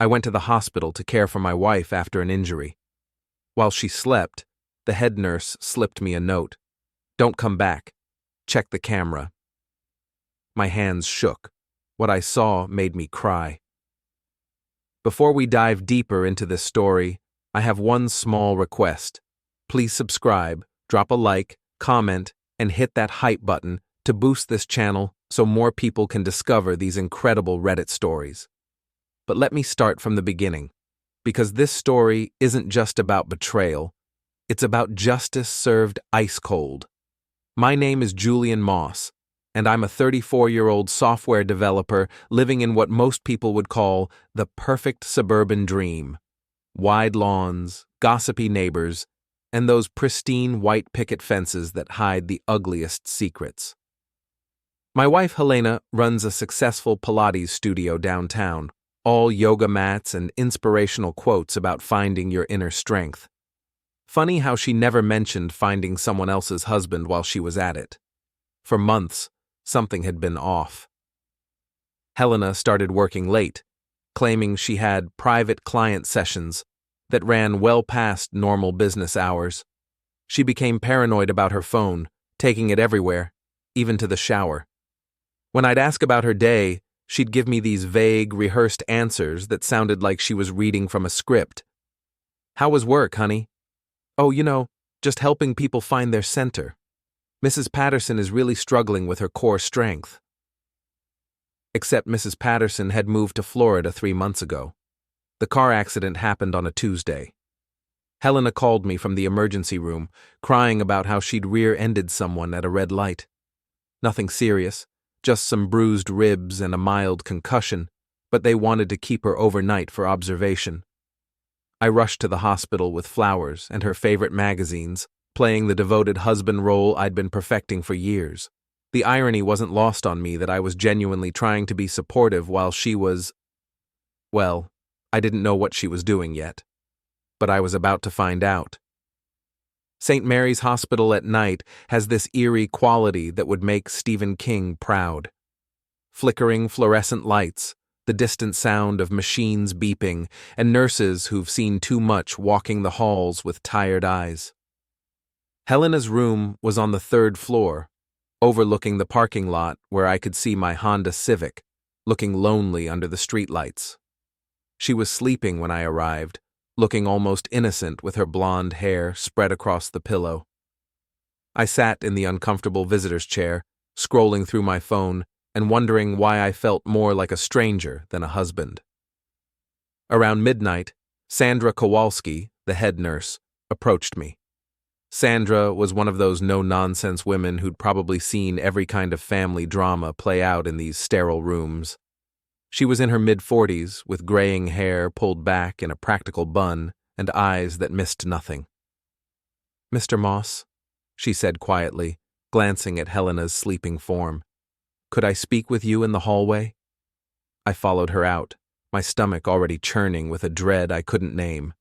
I went to the hospital to care for my wife after an injury. While she slept, the head nurse slipped me a note. "Don't come back. Check the camera." My hands shook. What I saw made me cry. Before we dive deeper into this story, I have one small request. Please subscribe, drop a like, comment, and hit that hype button to boost this channel so more people can discover these incredible Reddit stories. But let me start from the beginning, because this story isn't just about betrayal, it's about justice served ice cold. My name is Julian Moss, and I'm a 34-year-old software developer living in what most people would call the perfect suburban dream. Wide lawns, gossipy neighbors, and those pristine white picket fences that hide the ugliest secrets. My wife Helena runs a successful Pilates studio downtown, all yoga mats and inspirational quotes about finding your inner strength. Funny how she never mentioned finding someone else's husband while she was at it. For months, something had been off. Helena started working late, claiming she had private client sessions that ran well past normal business hours. She became paranoid about her phone, taking it everywhere, even to the shower. When I'd ask about her day, she'd give me these vague, rehearsed answers that sounded like she was reading from a script. "How was work, honey?" "Oh, just helping people find their center. Mrs. Patterson is really struggling with her core strength." Except Mrs. Patterson had moved to Florida 3 months ago. The car accident happened on a Tuesday. Helena called me from the emergency room, crying about how she'd rear-ended someone at a red light. Nothing serious, just some bruised ribs and a mild concussion, but they wanted to keep her overnight for observation. I rushed to the hospital with flowers and her favorite magazines, playing the devoted husband role I'd been perfecting for years. The irony wasn't lost on me that I was genuinely trying to be supportive while she was… well, I didn't know what she was doing yet. But I was about to find out. St. Mary's Hospital at night has this eerie quality that would make Stephen King proud. Flickering fluorescent lights, the distant sound of machines beeping, and nurses who've seen too much walking the halls with tired eyes. Helena's room was on the 3rd floor, overlooking the parking lot where I could see my Honda Civic, looking lonely under the streetlights. She was sleeping when I arrived, looking almost innocent with her blonde hair spread across the pillow. I sat in the uncomfortable visitor's chair, scrolling through my phone and wondering why I felt more like a stranger than a husband. Around midnight, Sandra Kowalski, the head nurse, approached me. Sandra was one of those no-nonsense women who'd probably seen every kind of family drama play out in these sterile rooms. She was in her mid-40s, with graying hair pulled back in a practical bun and eyes that missed nothing. "Mr. Moss," she said quietly, glancing at Helena's sleeping form, "could I speak with you in the hallway?" I followed her out, my stomach already churning with a dread I couldn't name.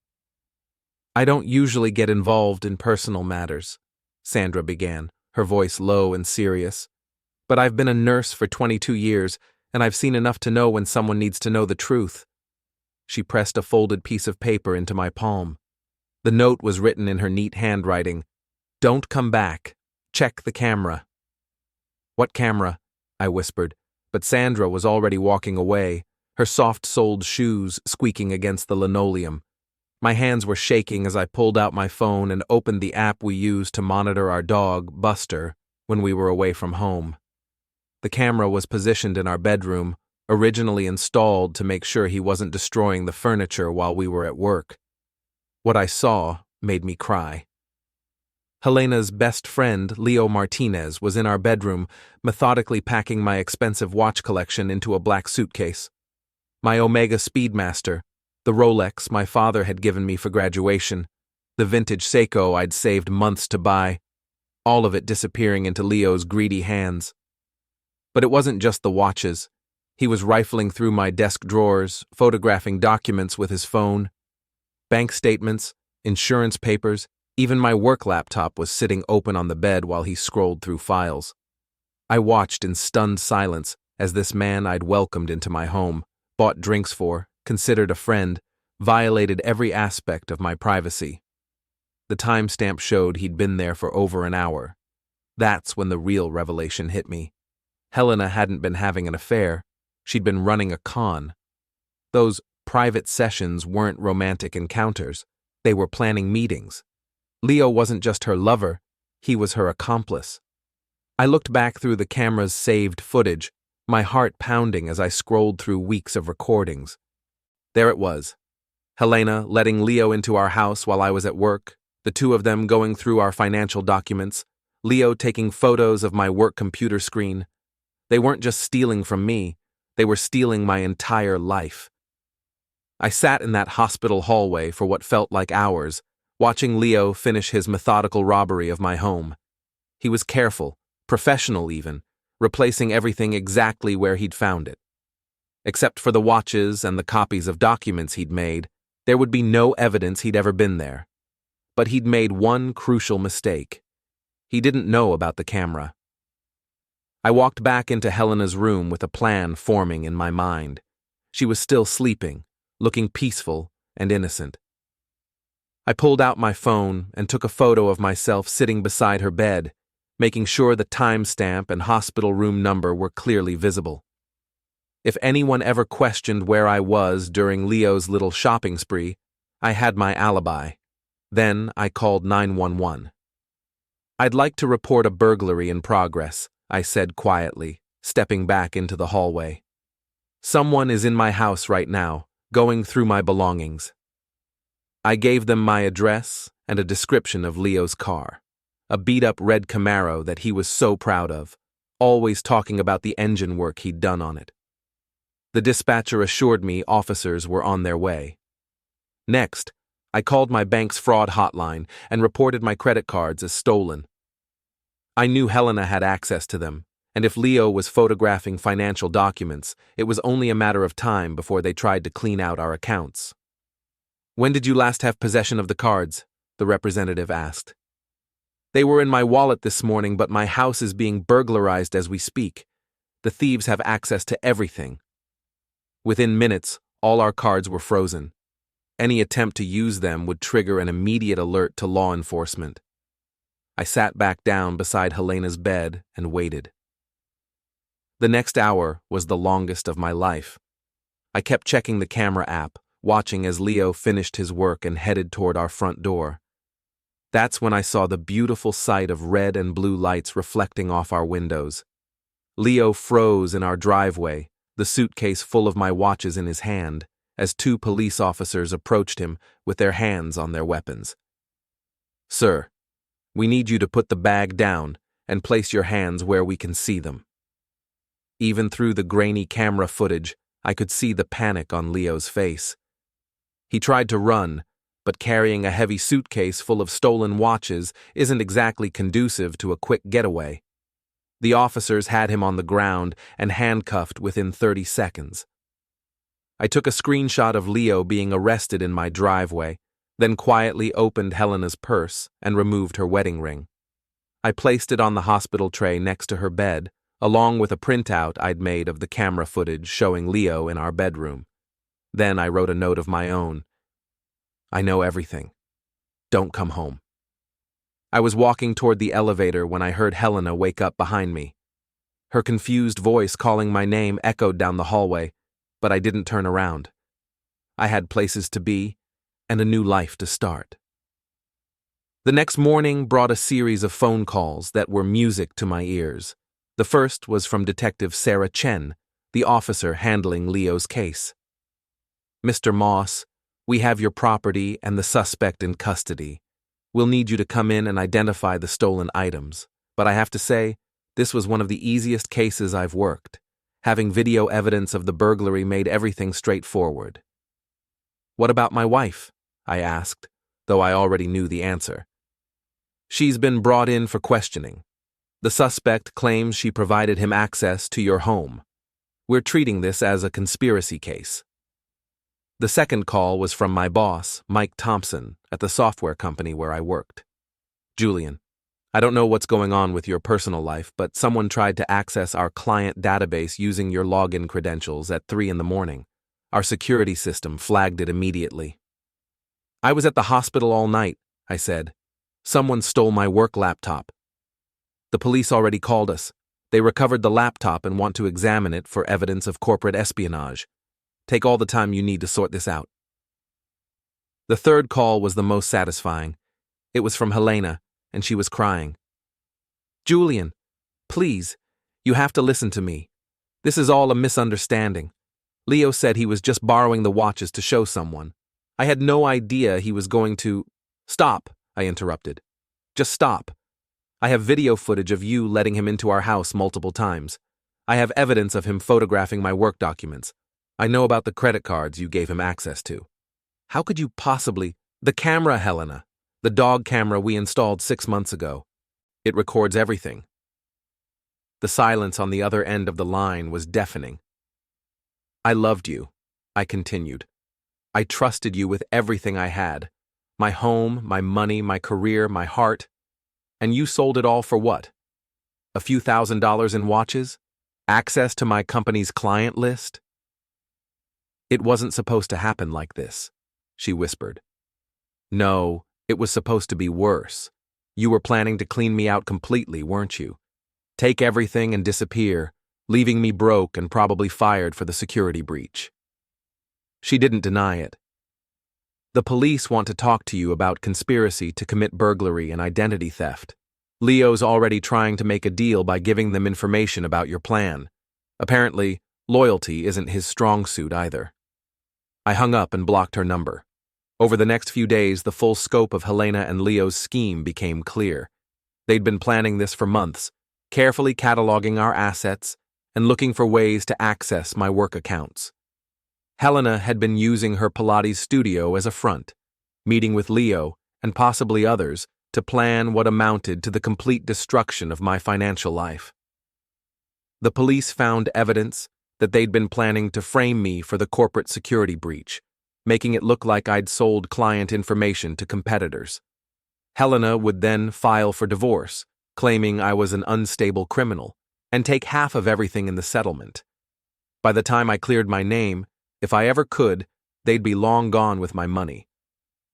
"I don't usually get involved in personal matters," Sandra began, her voice low and serious. "But I've been a nurse for 22 years, and I've seen enough to know when someone needs to know the truth." She pressed a folded piece of paper into my palm. The note was written in her neat handwriting. "Don't come back. Check the camera." "What camera?" I whispered, but Sandra was already walking away, her soft-soled shoes squeaking against the linoleum. My hands were shaking as I pulled out my phone and opened the app we used to monitor our dog, Buster, when we were away from home. The camera was positioned in our bedroom, originally installed to make sure he wasn't destroying the furniture while we were at work. What I saw made me cry. Helena's best friend, Leo Martinez, was in our bedroom, methodically packing my expensive watch collection into a black suitcase. My Omega Speedmaster, the Rolex my father had given me for graduation, the vintage Seiko I'd saved months to buy, all of it disappearing into Leo's greedy hands. But it wasn't just the watches. He was rifling through my desk drawers, photographing documents with his phone. Bank statements, insurance papers, even my work laptop was sitting open on the bed while he scrolled through files. I watched in stunned silence as this man I'd welcomed into my home, bought drinks for, considered a friend, violated every aspect of my privacy. The timestamp showed he'd been there for over an hour. That's when the real revelation hit me. Helena hadn't been having an affair. She'd been running a con. Those private sessions weren't romantic encounters. They were planning meetings. Leo wasn't just her lover, he was her accomplice. I looked back through the camera's saved footage, my heart pounding as I scrolled through weeks of recordings. There it was. Helena letting Leo into our house while I was at work, the two of them going through our financial documents, Leo taking photos of my work computer screen. They weren't just stealing from me, they were stealing my entire life. I sat in that hospital hallway for what felt like hours, watching Leo finish his methodical robbery of my home. He was careful, professional even, replacing everything exactly where he'd found it. Except for the watches and the copies of documents he'd made, there would be no evidence he'd ever been there. But he'd made one crucial mistake. He didn't know about the camera. I walked back into Helena's room with a plan forming in my mind. She was still sleeping, looking peaceful and innocent. I pulled out my phone and took a photo of myself sitting beside her bed, making sure the timestamp and hospital room number were clearly visible. If anyone ever questioned where I was during Leo's little shopping spree, I had my alibi. Then I called 911. "I'd like to report a burglary in progress," I said quietly, stepping back into the hallway. "Someone is in my house right now, going through my belongings." I gave them my address and a description of Leo's car, a beat-up red Camaro that he was so proud of, always talking about the engine work he'd done on it. The dispatcher assured me officers were on their way. Next, I called my bank's fraud hotline and reported my credit cards as stolen. I knew Helena had access to them, and if Leo was photographing financial documents, it was only a matter of time before they tried to clean out our accounts. "When did you last have possession of the cards?" the representative asked. "They were in my wallet this morning, but my house is being burglarized as we speak. The thieves have access to everything." Within minutes, all our cards were frozen. Any attempt to use them would trigger an immediate alert to law enforcement. I sat back down beside Helena's bed and waited. The next hour was the longest of my life. I kept checking the camera app, watching as Leo finished his work and headed toward our front door. That's when I saw the beautiful sight of red and blue lights reflecting off our windows. Leo froze in our driveway, the suitcase full of my watches in his hand, as two police officers approached him with their hands on their weapons. "Sir, we need you to put the bag down and place your hands where we can see them." Even through the grainy camera footage, I could see the panic on Leo's face. He tried to run, but carrying a heavy suitcase full of stolen watches isn't exactly conducive to a quick getaway. The officers had him on the ground and handcuffed within 30 seconds. I took a screenshot of Leo being arrested in my driveway, then quietly opened Helena's purse and removed her wedding ring. I placed it on the hospital tray next to her bed, along with a printout I'd made of the camera footage showing Leo in our bedroom. Then I wrote a note of my own. "I know everything. Don't come home." I was walking toward the elevator when I heard Helena wake up behind me. Her confused voice calling my name echoed down the hallway, but I didn't turn around. I had places to be and a new life to start. The next morning brought a series of phone calls that were music to my ears. The first was from Detective Sarah Chen, the officer handling Leo's case. "Mr. Moss, we have your property and the suspect in custody. We'll need you to come in and identify the stolen items, but I have to say, this was one of the easiest cases I've worked. Having video evidence of the burglary made everything straightforward." "What about my wife?" I asked, though I already knew the answer. "She's been brought in for questioning. The suspect claims she provided him access to your home. We're treating this as a conspiracy case." The second call was from my boss, Mike Thompson, at the software company where I worked. "Julian, I don't know what's going on with your personal life, but someone tried to access our client database using your login credentials at 3 in the morning. Our security system flagged it immediately. I was at the hospital all night, I said. Someone stole my work laptop. The police already called us. They recovered the laptop and want to examine it for evidence of corporate espionage. Take all the time you need to sort this out. The third call was the most satisfying. It was from Helena, and she was crying. Julian, please, you have to listen to me. This is all a misunderstanding. Leo said he was just borrowing the watches to show someone. I had no idea he was going to— Stop, I interrupted. Just stop. I have video footage of you letting him into our house multiple times. I have evidence of him photographing my work documents. I know about the credit cards you gave him access to. How could you possibly— The camera, Helena. The dog camera we installed 6 months ago. It records everything. The silence on the other end of the line was deafening. I loved you, I continued. I trusted you with everything I had. My home, my money, my career, my heart. And you sold it all for what? A few $1,000s in watches? Access to my company's client list? It wasn't supposed to happen like this, she whispered. No, it was supposed to be worse. You were planning to clean me out completely, weren't you? Take everything and disappear, leaving me broke and probably fired for the security breach. She didn't deny it. The police want to talk to you about conspiracy to commit burglary and identity theft. Leo's already trying to make a deal by giving them information about your plan. Apparently, loyalty isn't his strong suit either. I hung up and blocked her number. Over the next few days, the full scope of Helena and Leo's scheme became clear. They'd been planning this for months, carefully cataloging our assets and looking for ways to access my work accounts. Helena had been using her Pilates studio as a front, meeting with Leo and possibly others to plan what amounted to the complete destruction of my financial life. The police found evidence that they'd been planning to frame me for the corporate security breach, making it look like I'd sold client information to competitors. Helena would then file for divorce, claiming I was an unstable criminal, and take half of everything in the settlement. By the time I cleared my name, if I ever could, they'd be long gone with my money.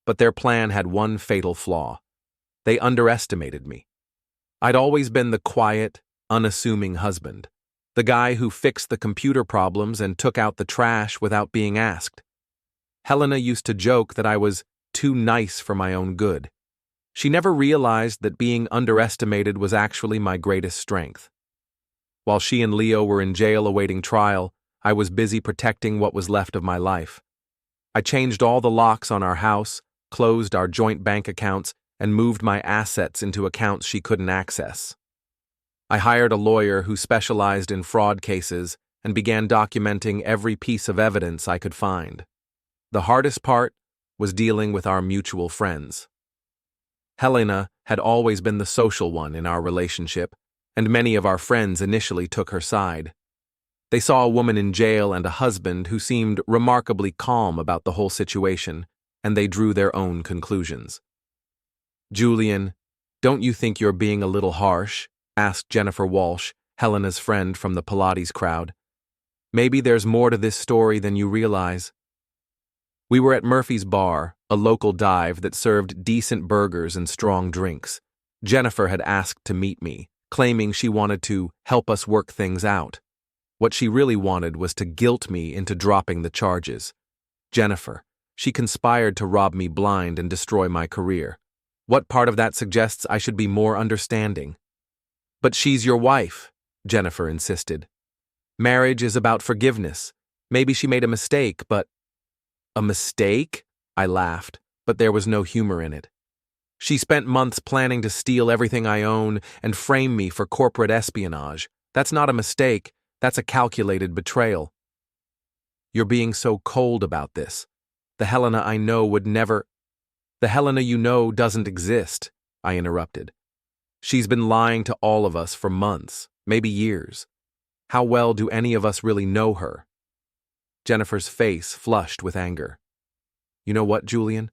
But their plan had one fatal flaw. They underestimated me. I'd always been the quiet, unassuming husband, the guy who fixed the computer problems and took out the trash without being asked. Helena used to joke that I was too nice for my own good. She never realized that being underestimated was actually my greatest strength. While she and Leo were in jail awaiting trial, I was busy protecting what was left of my life. I changed all the locks on our house, closed our joint bank accounts, and moved my assets into accounts she couldn't access. I hired a lawyer who specialized in fraud cases and began documenting every piece of evidence I could find. The hardest part was dealing with our mutual friends. Helena had always been the social one in our relationship, and many of our friends initially took her side. They saw a woman in jail and a husband who seemed remarkably calm about the whole situation, and they drew their own conclusions. Julian, don't you think you're being a little harsh? Asked Jennifer Walsh, Helena's friend from the Pilates crowd. Maybe there's more to this story than you realize. We were at Murphy's Bar, a local dive that served decent burgers and strong drinks. Jennifer had asked to meet me, claiming she wanted to help us work things out. What she really wanted was to guilt me into dropping the charges. Jennifer, she conspired to rob me blind and destroy my career. What part of that suggests I should be more understanding? But she's your wife, Jennifer insisted. Marriage is about forgiveness. Maybe she made a mistake, but— A mistake? I laughed, but there was no humor in it. She spent months planning to steal everything I own and frame me for corporate espionage. That's not a mistake. That's a calculated betrayal. You're being so cold about this. The Helena I know would never— The Helena you know doesn't exist, I interrupted. She's been lying to all of us for months, maybe years. How well do any of us really know her? Jennifer's face flushed with anger. You know what, Julian?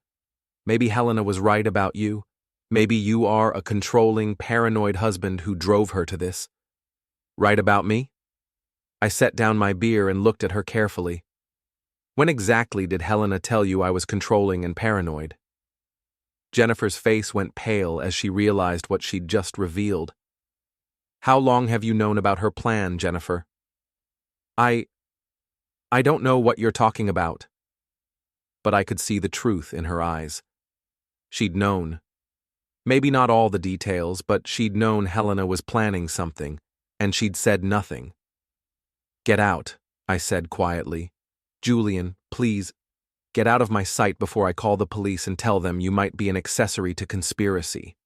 Maybe Helena was right about you. Maybe you are a controlling, paranoid husband who drove her to this. Right about me? I set down my beer and looked at her carefully. When exactly did Helena tell you I was controlling and paranoid? Jennifer's face went pale as she realized what she'd just revealed. How long have you known about her plan, Jennifer? I don't know what you're talking about. But I could see the truth in her eyes. She'd known. Maybe not all the details, but she'd known Helena was planning something, and she'd said nothing. Get out, I said quietly. Julian, please, get out of my sight before I call the police and tell them you might be an accessory to conspiracy.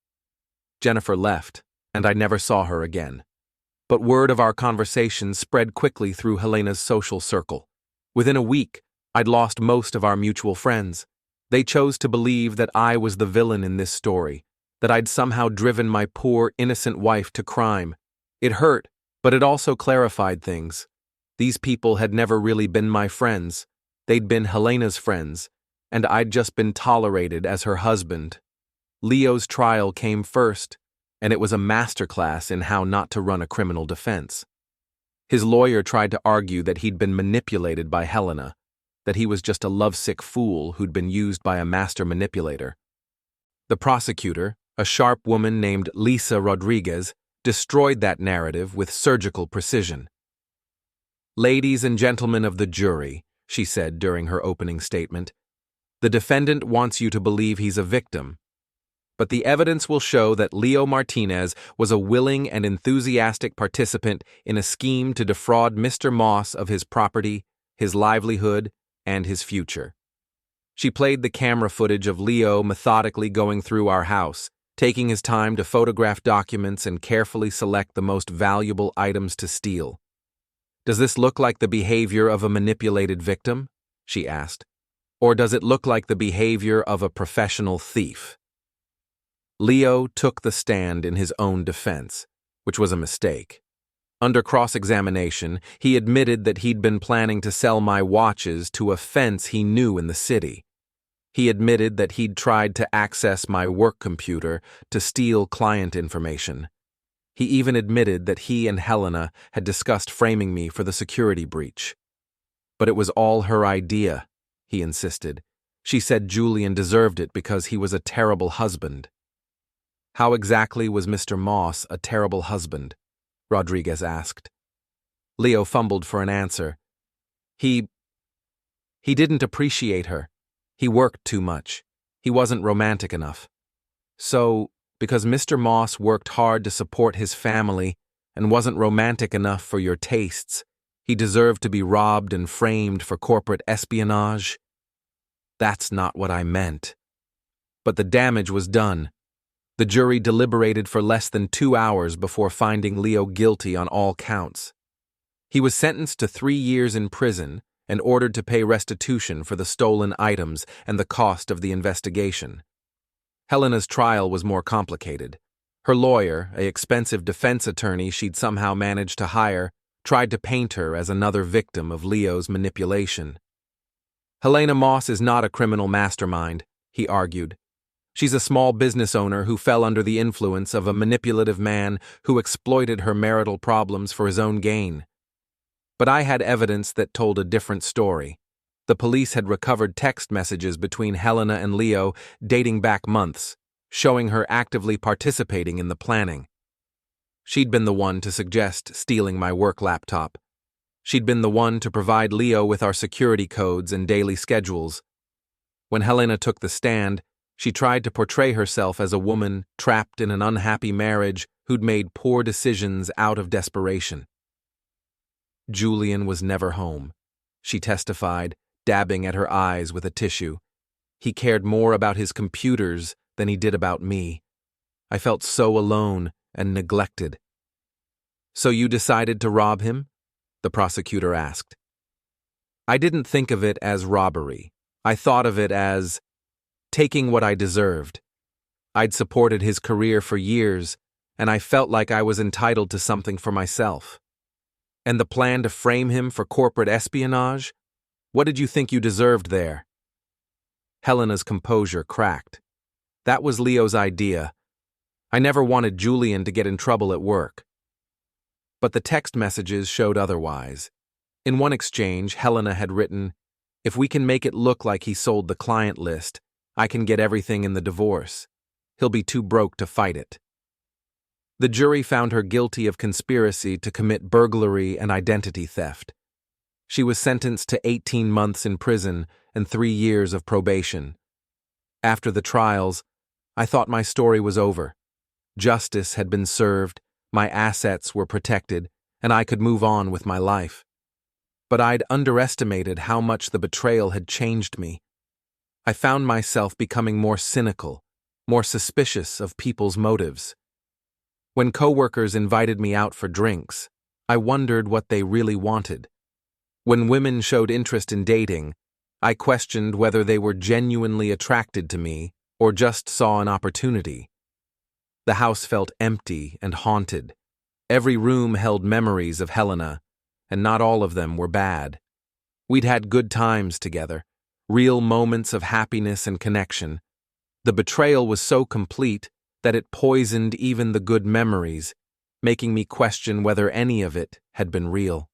Jennifer left, and I never saw her again. But word of our conversation spread quickly through Helena's social circle. Within a week, I'd lost most of our mutual friends. They chose to believe that I was the villain in this story, that I'd somehow driven my poor, innocent wife to crime. It hurt, but it also clarified things. These people had never really been my friends. They'd been Helena's friends, and I'd just been tolerated as her husband. Leo's trial came first, and it was a masterclass in how not to run a criminal defense. His lawyer tried to argue that he'd been manipulated by Helena, that he was just a lovesick fool who'd been used by a master manipulator. The prosecutor, a sharp woman named Lisa Rodriguez, destroyed that narrative with surgical precision. "Ladies and gentlemen of the jury," she said during her opening statement, "the defendant wants you to believe he's a victim. But the evidence will show that Leo Martinez was a willing and enthusiastic participant in a scheme to defraud Mr. Moss of his property, his livelihood, and his future." She played the camera footage of Leo methodically going through our house, taking his time to photograph documents and carefully select the most valuable items to steal. "Does this look like the behavior of a manipulated victim?" she asked. "Or does it look like the behavior of a professional thief?" Leo took the stand in his own defense, which was a mistake. Under cross-examination, he admitted that he'd been planning to sell my watches to a fence he knew in the city. He admitted that he'd tried to access my work computer to steal client information. He even admitted that he and Helena had discussed framing me for the security breach. But it was all her idea, he insisted. She said Julian deserved it because he was a terrible husband. How exactly was Mr. Moss a terrible husband? Rodriguez asked. Leo fumbled for an answer. He didn't appreciate her. He worked too much. He wasn't romantic enough. So, because Mr. Moss worked hard to support his family and wasn't romantic enough for your tastes, he deserved to be robbed and framed for corporate espionage? That's not what I meant. But the damage was done. The jury deliberated for less than 2 hours before finding Leo guilty on all counts. He was sentenced to 3 years in prison and ordered to pay restitution for the stolen items and the cost of the investigation. Helena's trial was more complicated. Her lawyer, an expensive defense attorney she'd somehow managed to hire, tried to paint her as another victim of Leo's manipulation. Helena Moss is not a criminal mastermind, he argued. She's a small business owner who fell under the influence of a manipulative man who exploited her marital problems for his own gain. But I had evidence that told a different story. The police had recovered text messages between Helena and Leo dating back months, showing her actively participating in the planning. She'd been the one to suggest stealing my work laptop. She'd been the one to provide Leo with our security codes and daily schedules. When Helena took the stand, she tried to portray herself as a woman trapped in an unhappy marriage who'd made poor decisions out of desperation. Julian was never home, she testified, dabbing at her eyes with a tissue. He cared more about his computers than he did about me. I felt so alone and neglected. "So you decided to rob him?" the prosecutor asked. I didn't think of it as robbery. I thought of it as taking what I deserved. I'd supported his career for years, and I felt like I was entitled to something for myself. And the plan to frame him for corporate espionage? What did you think you deserved there? Helena's composure cracked. That was Leo's idea. I never wanted Julian to get in trouble at work. But the text messages showed otherwise. In one exchange, Helena had written, If we can make it look like he sold the client list, I can get everything in the divorce. He'll be too broke to fight it. The jury found her guilty of conspiracy to commit burglary and identity theft. She was sentenced to 18 months in prison and 3 years of probation. After the trials, I thought my story was over. Justice had been served, my assets were protected, and I could move on with my life. But I'd underestimated how much the betrayal had changed me. I found myself becoming more cynical, more suspicious of people's motives. When coworkers invited me out for drinks, I wondered what they really wanted. When women showed interest in dating, I questioned whether they were genuinely attracted to me or just saw an opportunity. The house felt empty and haunted. Every room held memories of Helena, and not all of them were bad. We'd had good times together, real moments of happiness and connection. The betrayal was so complete that it poisoned even the good memories, making me question whether any of it had been real.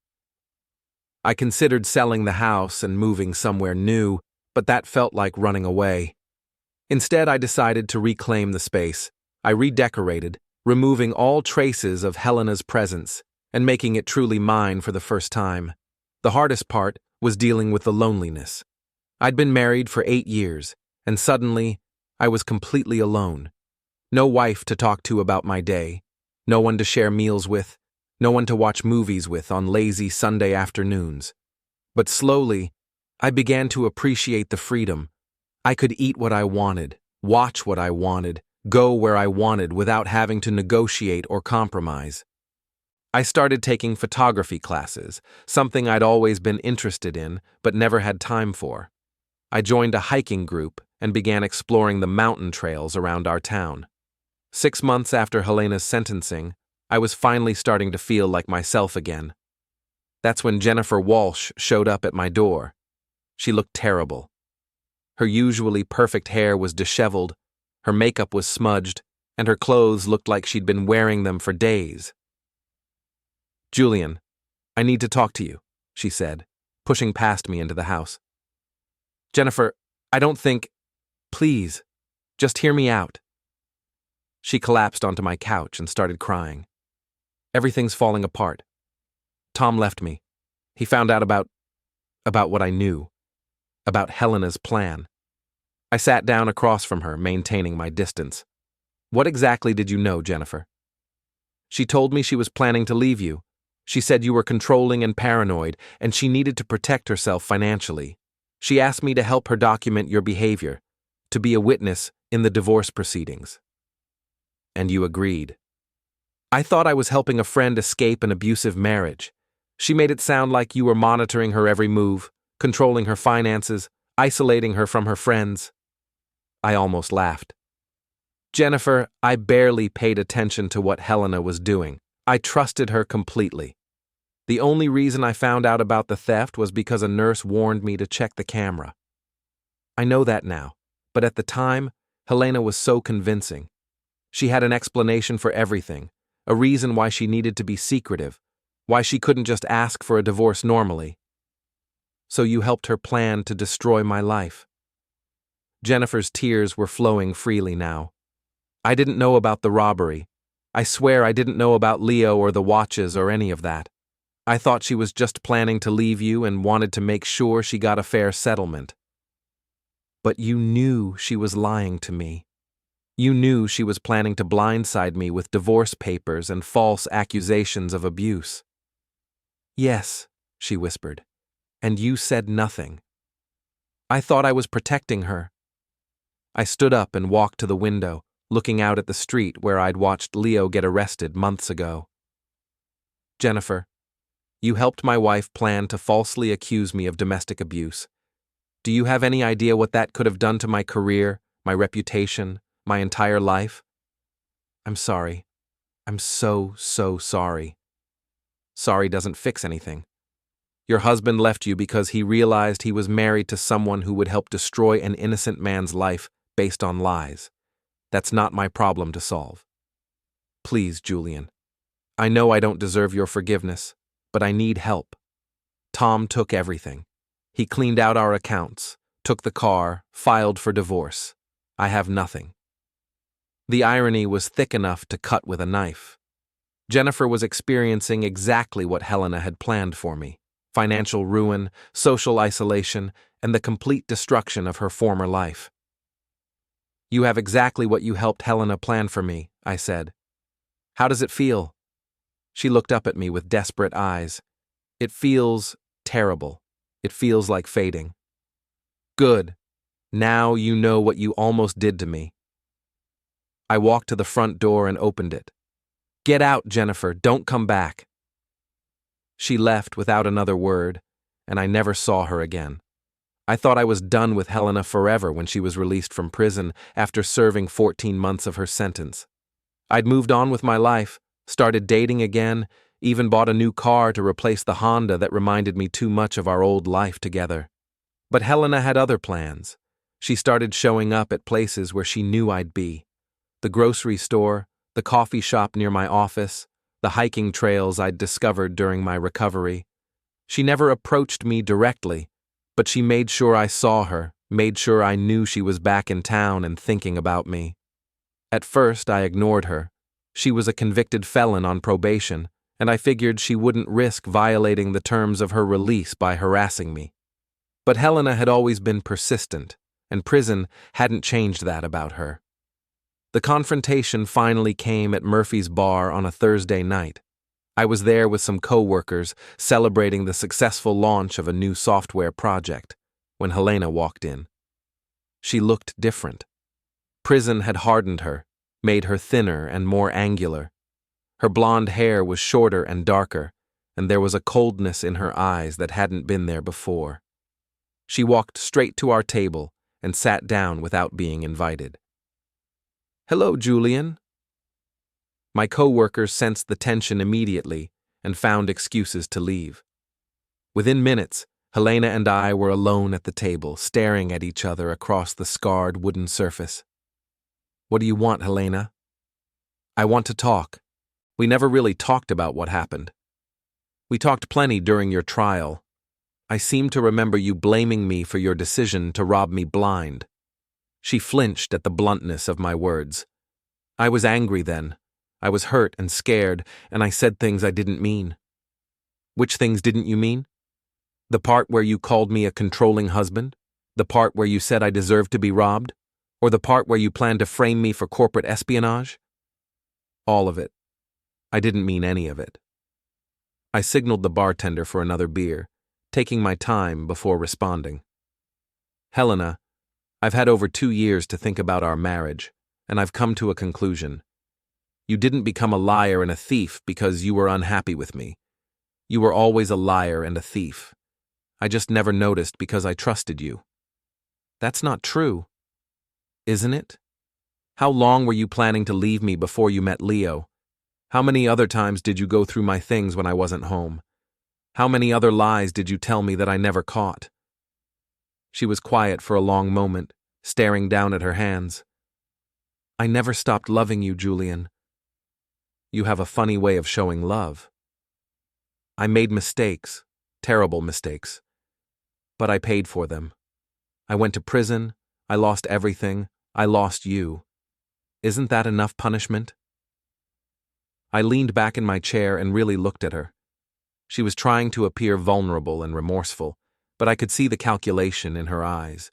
I considered selling the house and moving somewhere new, but that felt like running away. Instead, I decided to reclaim the space. I redecorated, removing all traces of Helena's presence and making it truly mine for the first time. The hardest part was dealing with the loneliness. I'd been married for 8 years, and suddenly, I was completely alone. No wife to talk to about my day, no one to share meals with, no one to watch movies with on lazy Sunday afternoons. But slowly, I began to appreciate the freedom. I could eat what I wanted, watch what I wanted, go where I wanted without having to negotiate or compromise. I started taking photography classes, something I'd always been interested in but never had time for. I joined a hiking group and began exploring the mountain trails around our town. 6 months after Helena's sentencing, I was finally starting to feel like myself again. That's when Jennifer Walsh showed up at my door. She looked terrible. Her usually perfect hair was disheveled, her makeup was smudged, and her clothes looked like she'd been wearing them for days. "Julian, I need to talk to you," she said, pushing past me into the house. "Jennifer, I don't think... Please, just hear me out." She collapsed onto my couch and started crying. "Everything's falling apart. Tom left me. He found out about what I knew. About Helena's plan." I sat down across from her, maintaining my distance. "What exactly did you know, Jennifer?" "She told me she was planning to leave you. She said you were controlling and paranoid, and she needed to protect herself financially. She asked me to help her document your behavior, to be a witness in the divorce proceedings." "And you agreed?" "I thought I was helping a friend escape an abusive marriage. She made it sound like you were monitoring her every move, controlling her finances, isolating her from her friends." I almost laughed. "Jennifer, I barely paid attention to what Helena was doing. I trusted her completely. The only reason I found out about the theft was because a nurse warned me to check the camera. I know that now, but at the time, Helena was so convincing. She had an explanation for everything, a reason why she needed to be secretive, why she couldn't just ask for a divorce normally. So you helped her plan to destroy my life." Jennifer's tears were flowing freely now. "I didn't know about the robbery. I swear I didn't know about Leo or the watches or any of that. I thought she was just planning to leave you and wanted to make sure she got a fair settlement." "But you knew she was lying to me. You knew she was planning to blindside me with divorce papers and false accusations of abuse." "Yes," she whispered, "and you said nothing." "I thought I was protecting her." I stood up and walked to the window, looking out at the street where I'd watched Leo get arrested months ago. "Jennifer, you helped my wife plan to falsely accuse me of domestic abuse. Do you have any idea what that could have done to my career, my reputation, my entire life?" "I'm sorry. I'm so sorry." "Sorry doesn't fix anything. Your husband left you because he realized he was married to someone who would help destroy an innocent man's life based on lies. That's not my problem to solve. Please, Julian. I know I don't deserve your forgiveness, but I need help. Tom took everything. He cleaned out our accounts, took the car, filed for divorce. I have nothing. The irony was thick enough to cut with a knife. Jennifer was experiencing exactly what Helena had planned for me: financial ruin, social isolation, and the complete destruction of her former life. "You have exactly what you helped Helena plan for me," I said. "How does it feel?" She looked up at me with desperate eyes. "It feels terrible. It feels like fading." "Good. Now you know what you almost did to me." I walked to the front door and opened it. "Get out, Jennifer. Don't come back." She left without another word, and I never saw her again. I thought I was done with Helena forever when she was released from prison after serving 14 months of her sentence. I'd moved on with my life, started dating again, even bought a new car to replace the Honda that reminded me too much of our old life together. But Helena had other plans. She started showing up at places where she knew I'd be: the grocery store, the coffee shop near my office, the hiking trails I'd discovered during my recovery. She never approached me directly, but she made sure I saw her, made sure I knew she was back in town and thinking about me. At first, I ignored her. She was a convicted felon on probation, and I figured she wouldn't risk violating the terms of her release by harassing me. But Helena had always been persistent, and prison hadn't changed that about her. The confrontation finally came at Murphy's bar on a Thursday night. I was there with some co-workers celebrating the successful launch of a new software project when Helena walked in. She looked different. Prison had hardened her, made her thinner and more angular. Her blonde hair was shorter and darker, and there was a coldness in her eyes that hadn't been there before. She walked straight to our table and sat down without being invited. "Hello, Julian." My co-workers sensed the tension immediately and found excuses to leave. Within minutes, Helena and I were alone at the table, staring at each other across the scarred wooden surface. "What do you want, Helena?" "I want to talk. We never really talked about what happened. We talked plenty during your trial. I seem to remember you blaming me for your decision to rob me blind." She flinched at the bluntness of my words. I was angry then. I was hurt and scared, and I said things I didn't mean. "Which things didn't you mean? The part where you called me a controlling husband? The part where you said I deserved to be robbed? Or the part where you planned to frame me for corporate espionage?" "All of it. I didn't mean any of it." I signaled the bartender for another beer, taking my time before responding. "Helena, I've had over 2 years to think about our marriage, and I've come to a conclusion. You didn't become a liar and a thief because you were unhappy with me. You were always a liar and a thief. I just never noticed because I trusted you." "That's not true." "Isn't it? How long were you planning to leave me before you met Leo? How many other times did you go through my things when I wasn't home? How many other lies did you tell me that I never caught?" She was quiet for a long moment, staring down at her hands. "I never stopped loving you, Julian." "You have a funny way of showing love." "I made mistakes, terrible mistakes. But I paid for them. I went to prison, I lost everything, I lost you. Isn't that enough punishment?" I leaned back in my chair and really looked at her. She was trying to appear vulnerable and remorseful, but I could see the calculation in her eyes.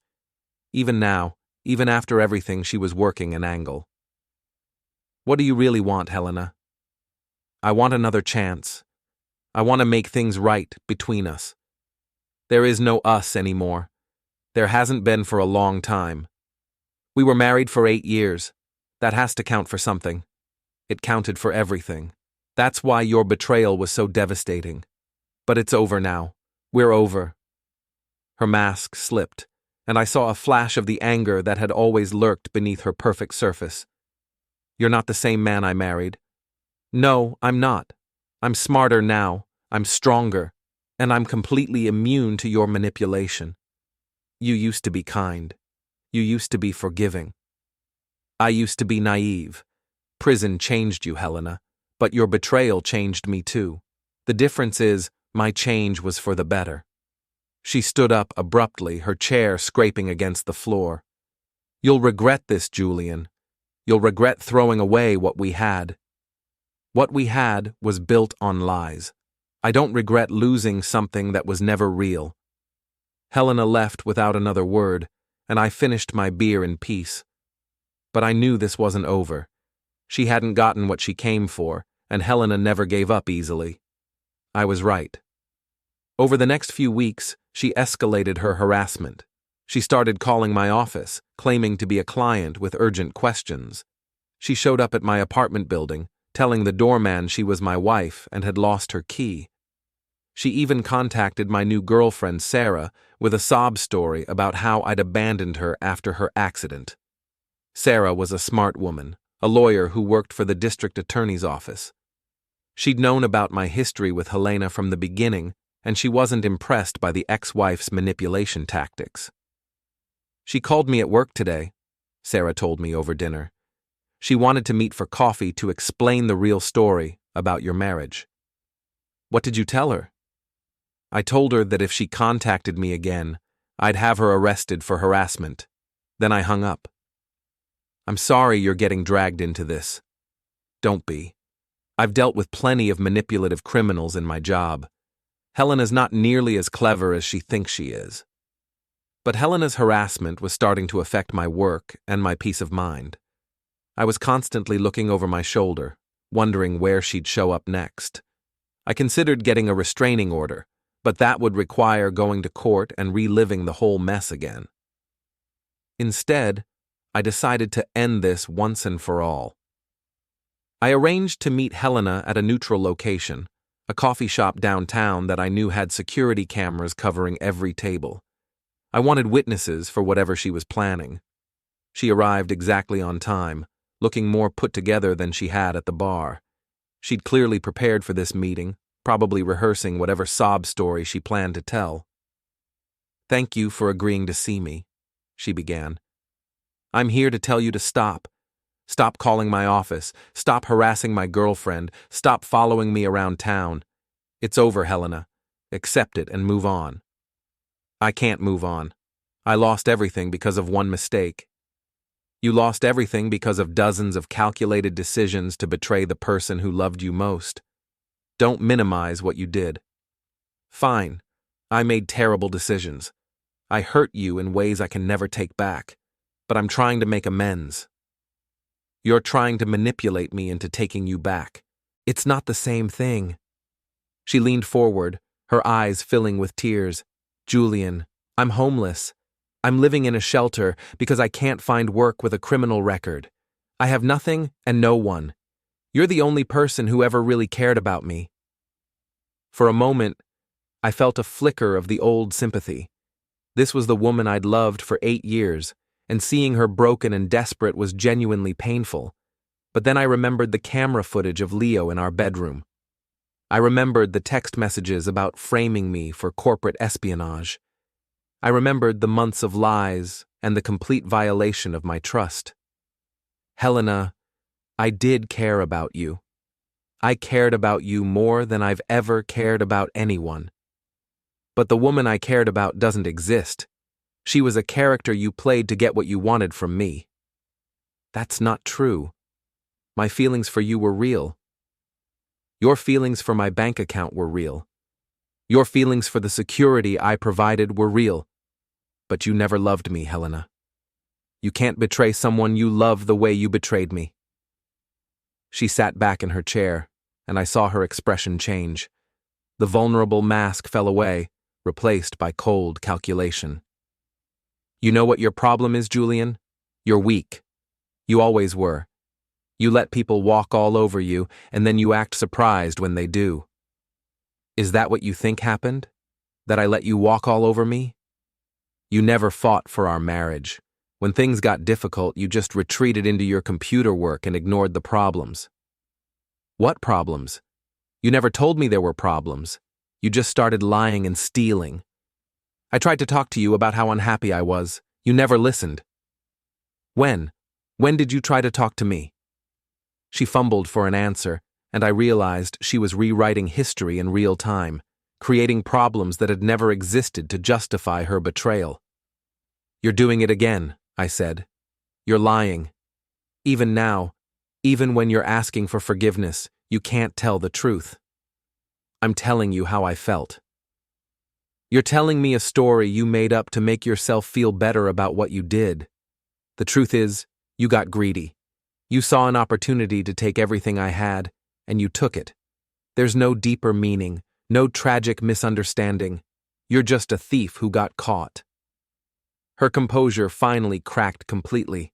Even now, even after everything, she was working an angle. "What do you really want, Helena?" "I want another chance. I want to make things right between us. There is no us anymore. There hasn't been for a long time. We were married for 8 years. That has to count for something. It counted for everything. That's why your betrayal was so devastating. But it's over now. We're over." Her mask slipped, and I saw a flash of the anger that had always lurked beneath her perfect surface. "You're not the same man I married." "No, I'm not. I'm smarter now. I'm stronger. And I'm completely immune to your manipulation. You used to be kind. You used to be forgiving. I used to be naive. Prison changed you, Helena, but your betrayal changed me too. The difference is, my change was for the better." She stood up abruptly, her chair scraping against the floor. "You'll regret this, Julian. You'll regret throwing away what we had. What we had was built on lies. I don't regret losing something that was never real." Helena left without another word, and I finished my beer in peace. But I knew this wasn't over. She hadn't gotten what she came for, and Helena never gave up easily. I was right. Over the next few weeks, she escalated her harassment. She started calling my office, claiming to be a client with urgent questions. She showed up at my apartment building, telling the doorman she was my wife and had lost her key. She even contacted my new girlfriend, Sarah, with a sob story about how I'd abandoned her after her accident. Sarah was a smart woman, a lawyer who worked for the district attorney's office. She'd known about my history with Helena from the beginning, and she wasn't impressed by the ex-wife's manipulation tactics. "She called me at work today," Sarah told me over dinner. "She wanted to meet for coffee to explain the real story about your marriage." "What did you tell her?" "I told her that if she contacted me again, I'd have her arrested for harassment." Then I hung up. "I'm sorry you're getting dragged into this." "Don't be. I've dealt with plenty of manipulative criminals in my job. Helena's not nearly as clever as she thinks she is." But Helena's harassment was starting to affect my work and my peace of mind. I was constantly looking over my shoulder, wondering where she'd show up next. I considered getting a restraining order, but that would require going to court and reliving the whole mess again. Instead, I decided to end this once and for all. I arranged to meet Helena at a neutral location, a coffee shop downtown that I knew had security cameras covering every table. I wanted witnesses for whatever she was planning. She arrived exactly on time, looking more put together than she had at the bar. She'd clearly prepared for this meeting, probably rehearsing whatever sob story she planned to tell. "Thank you for agreeing to see me," she began. "I'm here to tell you to stop. Stop calling my office. Stop harassing my girlfriend. Stop following me around town. It's over, Helena. Accept it and move on." "I can't move on. I lost everything because of one mistake." "You lost everything because of dozens of calculated decisions to betray the person who loved you most. Don't minimize what you did." "Fine. I made terrible decisions. I hurt you in ways I can never take back, but I'm trying to make amends." "You're trying to manipulate me into taking you back. It's not the same thing." She leaned forward, her eyes filling with tears. "Julian, I'm homeless. I'm living in a shelter because I can't find work with a criminal record. I have nothing and no one. You're the only person who ever really cared about me." For a moment, I felt a flicker of the old sympathy. This was the woman I'd loved for 8 years, and seeing her broken and desperate was genuinely painful. But then I remembered the camera footage of Leo in our bedroom. I remembered the text messages about framing me for corporate espionage. I remembered the months of lies and the complete violation of my trust. "Helena, I did care about you. I cared about you more than I've ever cared about anyone. But the woman I cared about doesn't exist. She was a character you played to get what you wanted from me." "That's not true. My feelings for you were real. Your feelings for my bank account were real. Your feelings for the security I provided were real. But you never loved me, Helena. You can't betray someone you love the way you betrayed me." She sat back in her chair, and I saw her expression change. The vulnerable mask fell away, replaced by cold calculation. "You know what your problem is, Julian? You're weak. You always were. You let people walk all over you, and then you act surprised when they do. Is that what you think happened? That I let you walk all over me? You never fought for our marriage. When things got difficult, you just retreated into your computer work and ignored the problems." "What problems? You never told me there were problems. You just started lying and stealing. I tried to talk to you about how unhappy I was. You never listened." "When? When did you try to talk to me?" She fumbled for an answer, and I realized she was rewriting history in real time, creating problems that had never existed to justify her betrayal. "You're doing it again," I said. "You're lying. Even now, even when you're asking for forgiveness, you can't tell the truth." "I'm telling you how I felt." "You're telling me a story you made up to make yourself feel better about what you did. The truth is, you got greedy. You saw an opportunity to take everything I had, and you took it. There's no deeper meaning, no tragic misunderstanding. You're just a thief who got caught." Her composure finally cracked completely.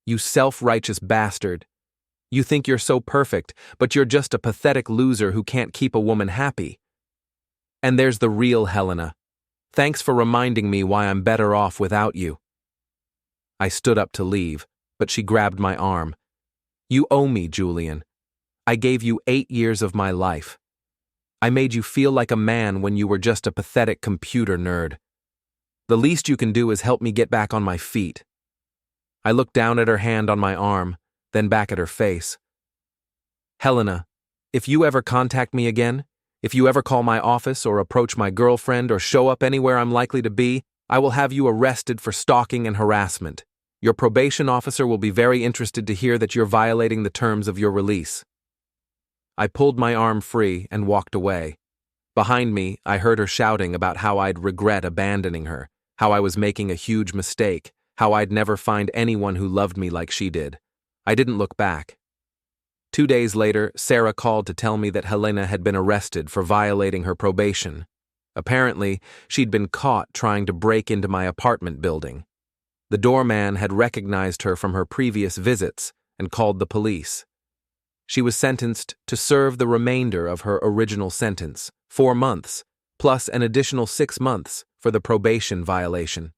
"You self-righteous bastard. You think you're so perfect, but you're just a pathetic loser who can't keep a woman happy. And there's the real Helena. Thanks for reminding me why I'm better off without you." I stood up to leave, but she grabbed my arm. "You owe me, Julian. I gave you 8 years of my life. I made you feel like a man when you were just a pathetic computer nerd. The least you can do is help me get back on my feet." I looked down at her hand on my arm, then back at her face. "Helena, if you ever contact me again, if you ever call my office or approach my girlfriend or show up anywhere I'm likely to be, I will have you arrested for stalking and harassment. Your probation officer will be very interested to hear that you're violating the terms of your release." I pulled my arm free and walked away. Behind me, I heard her shouting about how I'd regret abandoning her, how I was making a huge mistake, how I'd never find anyone who loved me like she did. I didn't look back. 2 days later, Sarah called to tell me that Helena had been arrested for violating her probation. Apparently, she'd been caught trying to break into my apartment building. The doorman had recognized her from her previous visits and called the police. She was sentenced to serve the remainder of her original sentence, 4 months, plus an additional 6 months for the probation violation.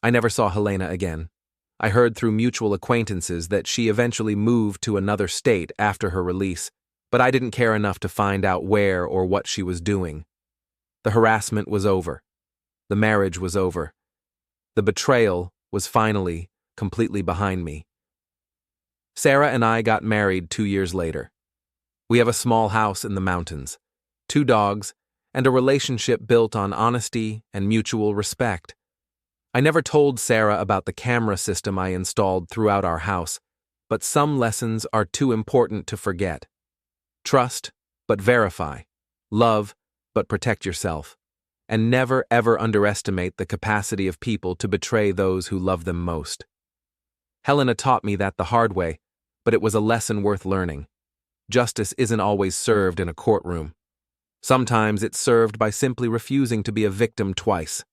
I never saw Helena again. I heard through mutual acquaintances that she eventually moved to another state after her release, but I didn't care enough to find out where or what she was doing. The harassment was over. The marriage was over. The betrayal was finally completely behind me. Sarah and I got married 2 years later. We have a small house in the mountains, 2 dogs, and a relationship built on honesty and mutual respect. I never told Sarah about the camera system I installed throughout our house, but some lessons are too important to forget. Trust, but verify. Love, but protect yourself. And never ever underestimate the capacity of people to betray those who love them most. Helena taught me that the hard way, but it was a lesson worth learning. Justice isn't always served in a courtroom. Sometimes it's served by simply refusing to be a victim twice.